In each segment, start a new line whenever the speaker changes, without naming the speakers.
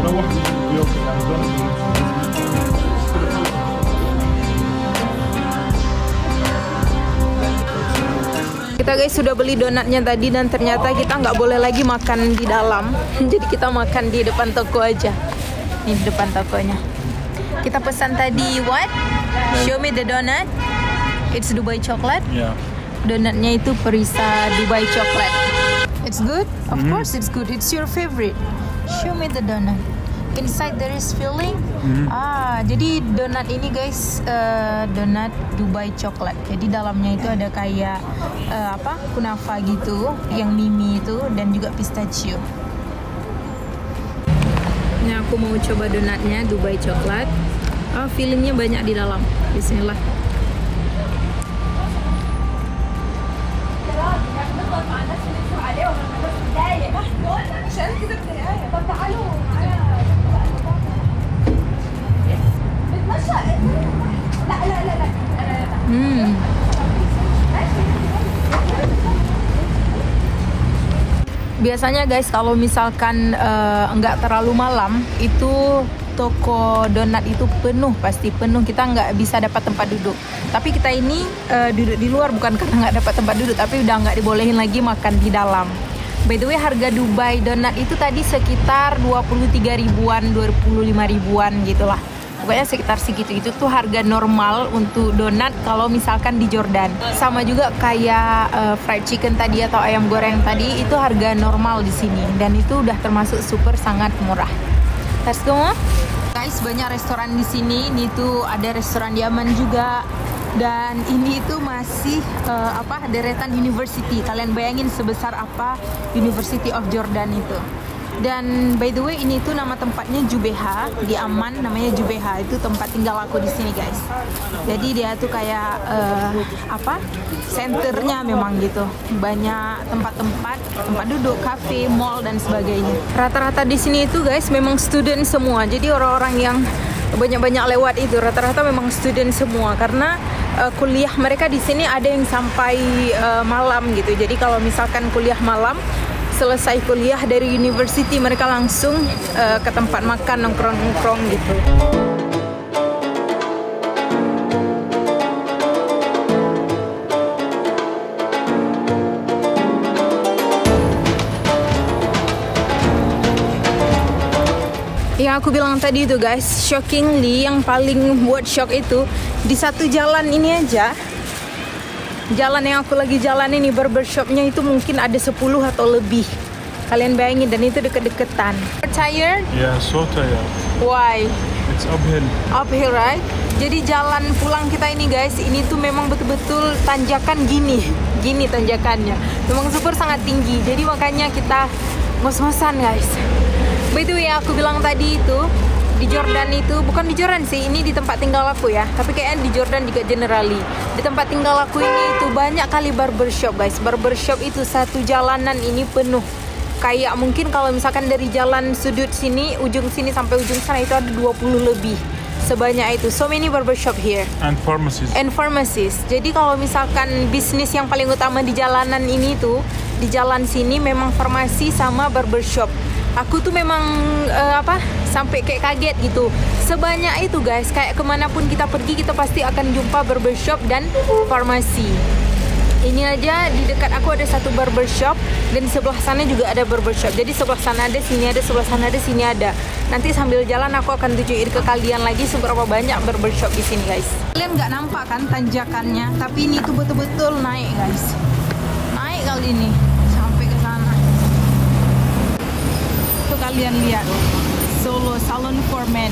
Kita guys sudah beli donatnya tadi dan ternyata kita nggak boleh lagi makan di dalam. Jadi kita makan di depan toko aja. Ini di depan tokonya. Kita pesan tadi what? Show me the donut. It's Dubai chocolate.
Yeah.
Donatnya itu perisa Dubai chocolate. It's good? Of course it's good. It's your favorite. Show me the donut. Inside there is filling. Jadi donat ini guys, donat Dubai coklat. Jadi dalamnya itu ada kayak kunafa gitu, yang mimi itu, dan juga pistachio. Ini aku mau coba donatnya Dubai coklat. Fillingnya banyak di dalam. Bismillah. Biasanya guys kalau misalkan nggak terlalu malam itu toko donat itu penuh, pasti penuh, kita nggak bisa dapat tempat duduk. Tapi kita ini duduk di luar bukan karena nggak dapat tempat duduk, tapi udah nggak dibolehin lagi makan di dalam. By the way, harga Dubai donat itu tadi sekitar 23 ribuan, 25 ribuan gitulah. Pokoknya sekitar segitu. Itu tuh harga normal untuk donat kalau misalkan di Jordan. Sama juga kayak fried chicken tadi atau ayam goreng tadi, itu harga normal di sini. Dan itu udah termasuk super sangat murah. Let's go. Guys, banyak restoran di sini. Ini tuh ada restoran Yaman juga. Dan ini tuh masih deretan university. Kalian bayangin sebesar apa University of Jordan itu. Dan by the way, ini tuh nama tempatnya Jubeha di Amman, namanya Jubeha. Itu tempat tinggal aku di sini guys. Jadi dia tuh kayak senternya memang gitu. Banyak tempat-tempat, tempat duduk, kafe, mall dan sebagainya. Rata-rata di sini itu guys memang student semua. Jadi orang-orang yang banyak-banyak lewat itu rata-rata memang student semua karena kuliah mereka di sini ada yang sampai malam gitu. Jadi kalau misalkan kuliah malam, selesai kuliah dari university mereka langsung ke tempat makan, nongkrong-nongkrong gitu. Yang aku bilang tadi itu guys, shockingly yang paling buat shock itu di satu jalan ini aja. Jalan yang aku lagi jalan ini, barbershopnya itu mungkin ada 10 atau lebih. Kalian bayangin, dan itu deket-deketan. Tired?
Yeah, so tired.
Why?
It's uphill.
Uphill, right? Jadi jalan pulang kita ini guys, ini tuh memang betul-betul tanjakan gini tanjakannya. Memang super sangat tinggi. Jadi makanya kita ngos-ngosan guys. By the way, aku bilang tadi itu di Jordan itu, bukan di Jordan sih, ini di tempat tinggal aku ya, tapi kayaknya di Jordan juga generally. Di tempat tinggal aku ini itu banyak kali barbershop guys. Barbershop itu satu jalanan ini penuh. Kayak mungkin kalau misalkan dari jalan sudut sini, ujung sini sampai ujung sana itu ada 20 lebih. Sebanyak itu. So many barbershop here.
And pharmacies.
And pharmacies. Jadi kalau misalkan bisnis yang paling utama di jalanan ini tuh, di jalan sini memang farmasi sama barbershop. Aku tuh memang sampai kayak kaget gitu. Sebanyak itu guys, kayak kemanapun kita pergi kita pasti akan jumpa barbershop dan farmasi. Ini aja di dekat aku ada satu barbershop dan di sebelah sana juga ada barbershop. Jadi sebelah sana ada, sini ada, sebelah sana ada, sini ada. Nanti sambil jalan aku akan tunjukin ke kalian lagi seberapa banyak barbershop di sini guys. Kalian nggak nampak kan tanjakannya, tapi ini tuh betul-betul naik guys. Naik kali ini sampai ke sana. Tuh kalian lihat, Solo Salon for Men.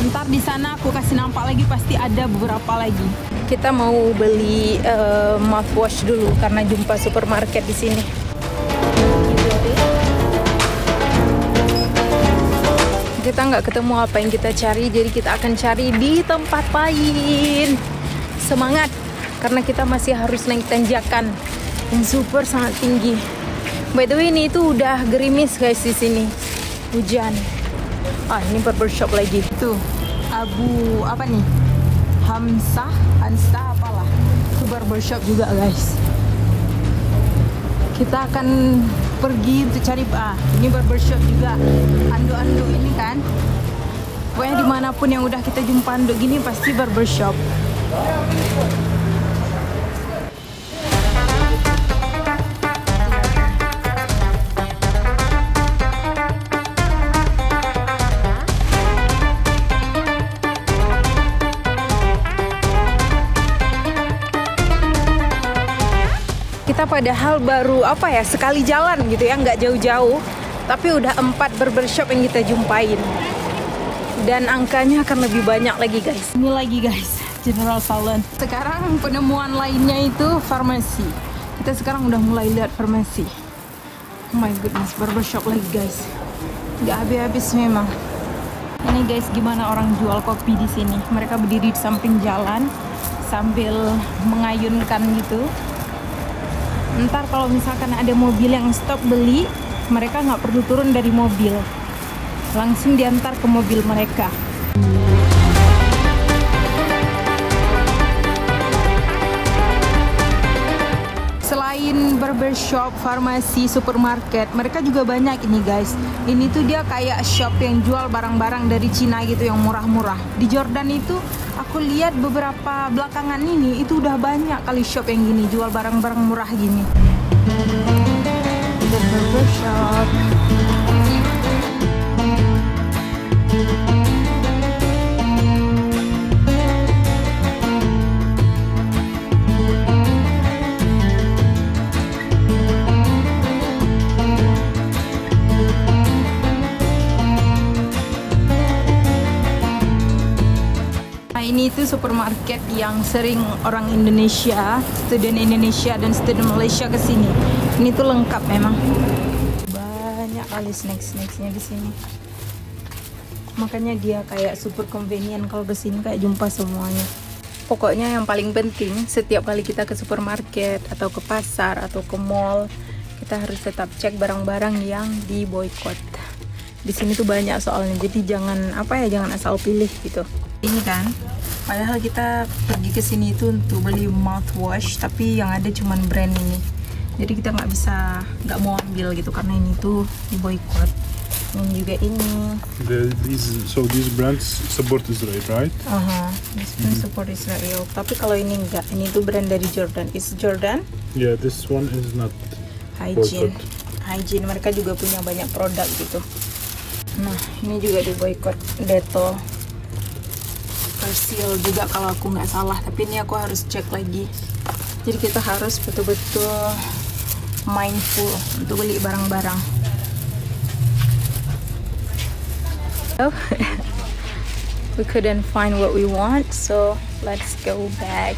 Ntar di sana aku kasih nampak lagi, pasti ada beberapa lagi. Kita mau beli mouthwash dulu karena jumpa supermarket di sini. Kita nggak ketemu apa yang kita cari, jadi kita akan cari di tempat lain. Semangat, karena kita masih harus naik tanjakan yang super sangat tinggi. By the way, ini itu udah gerimis guys di sini, hujan. Ini barbershop lagi. Tuh, Abu apa nih? Hamzah apalah. Itu barbershop juga guys. Kita akan pergi untuk cari ini barbershop juga. Ando-ando ini kan dimanapun yang udah kita jumpa untuk gini pasti barbershop. Kita padahal baru sekali jalan gitu ya, nggak jauh-jauh, tapi udah 4 barbershop yang kita jumpain, dan angkanya akan lebih banyak lagi guys. Ini lagi guys, General Salon. Sekarang penemuan lainnya itu farmasi. Kita sekarang udah mulai lihat farmasi. Oh my goodness, barbershop lagi guys, nggak habis-habis memang. Ini guys, gimana orang jual kopi di sini? Mereka berdiri di samping jalan sambil mengayunkan gitu. Ntar kalau misalkan ada mobil yang stop beli, mereka nggak perlu turun dari mobil, langsung diantar ke mobil mereka. Selain barbershop, farmasi, supermarket, mereka juga banyak ini guys. Ini tuh dia kayak shop yang jual barang-barang dari Cina gitu yang murah-murah. Di Jordan itu aku lihat beberapa belakangan ini itu udah banyak kali shop yang gini jual barang-barang murah gini. The barbershop. Ini itu supermarket yang sering orang Indonesia, student Indonesia dan student Malaysia ke sini. Ini tuh lengkap memang. Banyak kali snacks-snacksnya di sini. Makanya dia kayak super convenient, kalau ke sini kayak jumpa semuanya. Pokoknya yang paling penting setiap kali kita ke supermarket atau ke pasar atau ke mall, kita harus tetap cek barang-barang yang di boykot. Di sini tuh banyak soalnya, jadi jangan jangan asal pilih gitu. Ini kan, padahal kita pergi ke sini itu untuk beli mouthwash, tapi yang ada cuman brand ini. Jadi kita nggak mau ambil gitu karena ini tuh di boykot. Dan juga ini.
These brands support Israel, right?
This brand support Israel. Tapi kalau ini enggak, ini tuh brand dari Jordan. Is Jordan?
Yeah, this one is not
hygiene.
boycott.
Hygiene, mereka juga punya banyak produk gitu. Nah, ini juga di boykot. Dettol. Persil juga kalau aku nggak salah, tapi ini aku harus cek lagi. Jadi kita harus betul-betul mindful untuk beli barang-barang. Oh, we couldn't find what we want, so let's go back.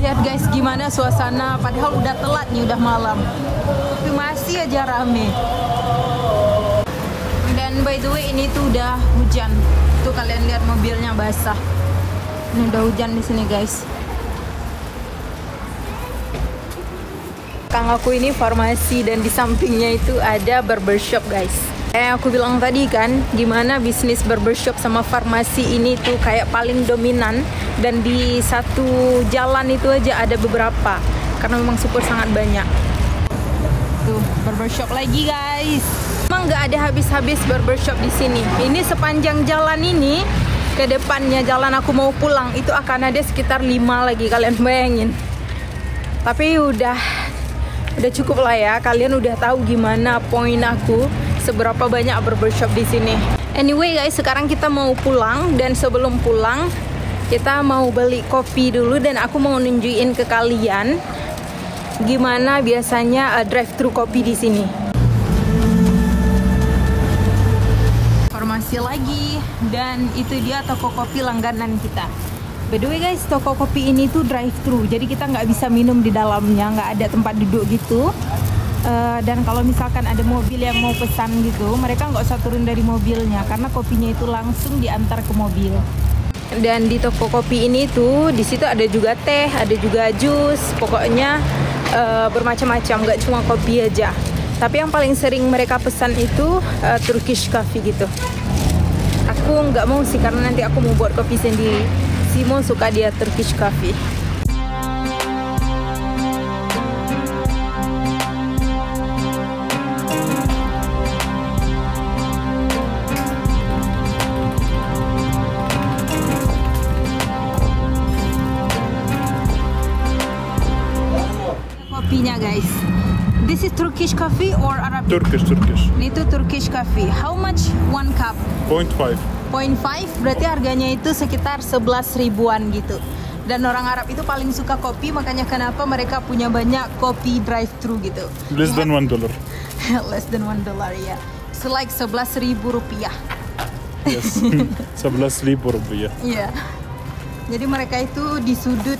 Lihat guys gimana suasana, padahal udah telat nih, udah malam, tapi masih aja rame. Dan by the way ini tuh udah hujan, tuh kalian lihat mobilnya basah. Ini udah hujan di sini guys. Kang aku ini farmasi dan di sampingnya itu ada barbershop guys. Aku bilang tadi kan, gimana bisnis barbershop sama farmasi ini tuh kayak paling dominan, dan di satu jalan itu aja ada beberapa, karena memang super sangat banyak. Tuh barbershop lagi guys. Emang nggak ada habis-habis barbershop di sini. Ini sepanjang jalan ini, ke depannya jalan aku mau pulang itu akan ada sekitar 5 lagi, kalian bayangin. Tapi udah cukup lah ya, kalian udah tahu gimana poin aku seberapa banyak barbershop di sini. Anyway guys, sekarang kita mau pulang, dan sebelum pulang kita mau beli kopi dulu, dan aku mau nunjukin ke kalian gimana biasanya drive-thru kopi di sini. Farmasi lagi, dan itu dia toko kopi langganan kita. By the way guys, toko kopi ini tuh drive-thru, jadi kita nggak bisa minum di dalamnya, nggak ada tempat duduk gitu. Dan kalau misalkan ada mobil yang mau pesan gitu, mereka nggak usah turun dari mobilnya, karena kopinya itu langsung diantar ke mobil. Dan di toko kopi ini tuh di situ ada juga teh, ada juga jus, pokoknya bermacam-macam, nggak cuma kopi aja. Tapi yang paling sering mereka pesan itu Turkish coffee gitu. Aku nggak mau sih karena nanti aku mau buat kopi sendiri. Simo suka dia Turkish coffee. Kopinya guys. This is Turkish coffee or Arabic?
Turkish.
Itu Turkish coffee. How much one cup?
0.5.
0.5 berarti harganya itu sekitar 11 ribuan gitu. Dan orang Arab itu paling suka kopi, makanya kenapa mereka punya banyak kopi drive-thru gitu.
Less than $1.
Less than $1 ya. So like 11 ribu rupiah.
Yes. 11,000 rupiah.
Iya. Jadi mereka itu di sudut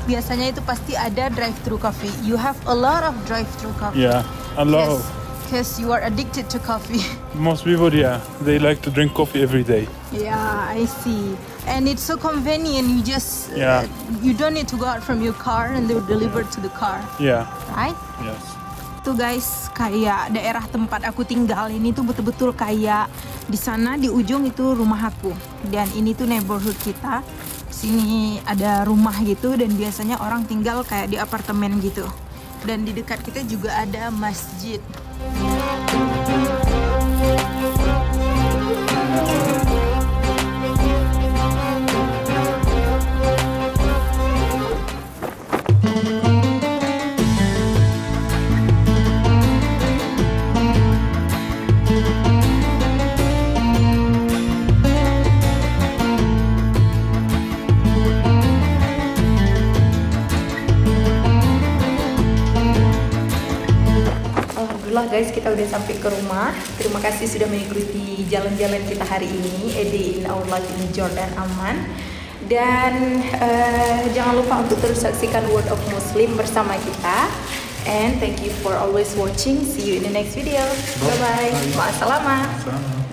biasanya itu pasti ada drive-thru coffee. You have a lot of drive-thru coffee.
Yeah, a lot.
Because you are addicted to coffee.
Most people, yeah, they like to drink coffee every day.
Yeah, I see. And it's so convenient. You just you don't need to go out from your car and they will deliver to the car.
Yeah.
Right?
Yes.
Tuh guys, kayak daerah tempat aku tinggal ini tuh betul-betul kayak di sana di ujung itu rumah aku. Dan ini tuh neighborhood kita. Sini ada rumah gitu dan biasanya orang tinggal kayak di apartemen gitu. Dan di dekat kita juga ada masjid. Alhamdulillah guys, kita udah sampai ke rumah. Terima kasih sudah mengikuti jalan-jalan kita hari ini. A day in our life in Jordan Amman. Dan jangan lupa untuk terus saksikan Word of Muslim bersama kita. And thank you for always watching. See you in the next video. Bye bye. Ma'assalamah.